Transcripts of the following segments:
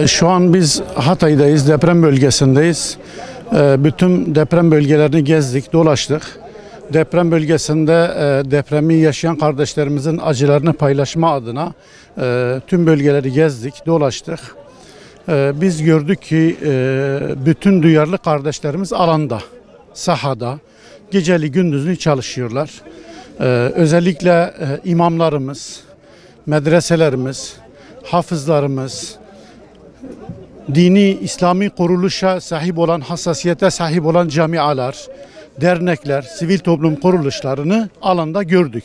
Şu an biz Hatay'dayız, deprem bölgesindeyiz. Bütün deprem bölgelerini gezdik, dolaştık. Deprem bölgesinde depremi yaşayan kardeşlerimizin acılarını paylaşma adına tüm bölgeleri gezdik, dolaştık. Biz gördük ki bütün duyarlı kardeşlerimiz alanda, sahada, geceli gündüzlü çalışıyorlar. Özellikle imamlarımız, medreselerimiz, hafızlarımız, dini, İslami kuruluşa sahip olan, hassasiyete sahip olan camialar, dernekler, sivil toplum kuruluşlarını alanda gördük.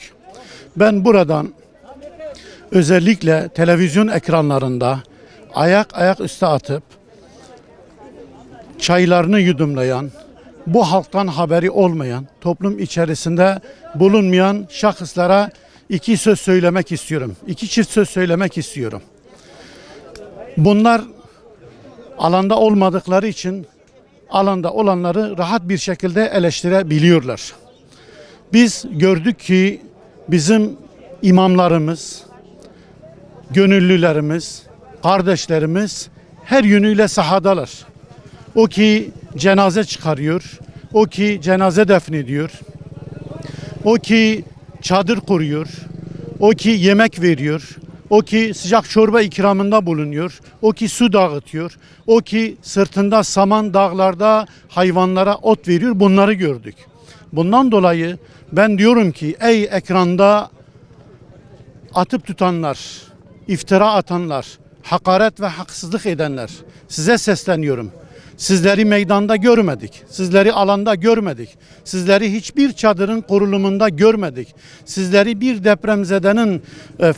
Ben buradan özellikle televizyon ekranlarında ayak üstü atıp çaylarını yudumlayan, bu halktan haberi olmayan, toplum içerisinde bulunmayan şahıslara iki söz söylemek istiyorum. İki çift söz söylemek istiyorum. Bunlar alanda olmadıkları için alanda olanları rahat bir şekilde eleştirebiliyorlar. Biz gördük ki bizim imamlarımız, gönüllülerimiz, kardeşlerimiz her yönüyle sahadalar. O ki cenaze çıkarıyor, o ki cenaze defnediyor, o ki çadır kuruyor, o ki yemek veriyor, o ki sıcak çorba ikramında bulunuyor, o ki su dağıtıyor, o ki sırtında saman dağlarda hayvanlara ot veriyor. Bunları gördük. Bundan dolayı ben diyorum ki ey ekranda atıp tutanlar, iftira atanlar, hakaret ve haksızlık edenler, size sesleniyorum. Sizleri meydanda görmedik, sizleri alanda görmedik, sizleri hiçbir çadırın kurulumunda görmedik, sizleri bir depremzedenin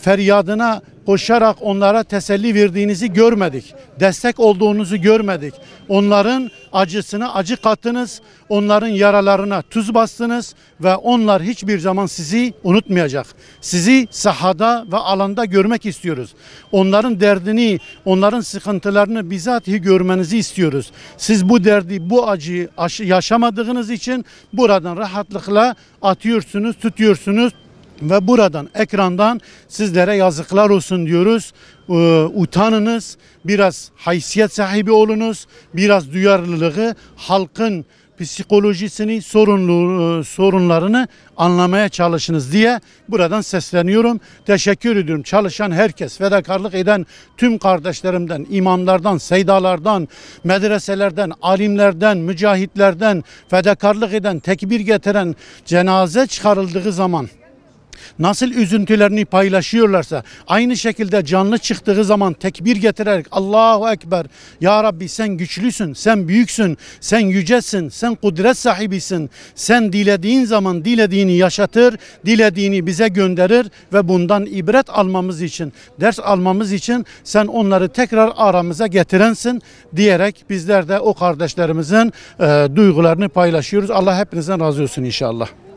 feryadına koşarak onlara teselli verdiğinizi görmedik, destek olduğunuzu görmedik. Onların acısına acı kattınız, onların yaralarına tuz bastınız ve onlar hiçbir zaman sizi unutmayacak. Sizi sahada ve alanda görmek istiyoruz. Onların derdini, onların sıkıntılarını bizatihi görmenizi istiyoruz. Siz bu derdi, bu acıyı yaşamadığınız için buradan rahatlıkla atıyorsunuz, tutuyorsunuz. Ve buradan, ekrandan sizlere yazıklar olsun diyoruz. Utanınız, biraz haysiyet sahibi olunuz, biraz duyarlılığı, halkın psikolojisini, sorunlarını anlamaya çalışınız diye buradan sesleniyorum. Teşekkür ediyorum. Çalışan herkes, fedakarlık eden tüm kardeşlerimden, imamlardan, seydalardan, medreselerden, alimlerden, mücahitlerden, fedakarlık eden, tekbir getiren, cenaze çıkarıldığı zaman nasıl üzüntülerini paylaşıyorlarsa aynı şekilde canlı çıktığı zaman tekbir getirerek Allahu Ekber, Ya Rabbi sen güçlüsün, sen büyüksün, sen yücesin, sen kudret sahibisin, sen dilediğin zaman dilediğini yaşatır, dilediğini bize gönderir ve bundan ibret almamız için, ders almamız için sen onları tekrar aramıza getirensin diyerek bizler de o kardeşlerimizin duygularını paylaşıyoruz. Allah hepinizden razı olsun inşallah.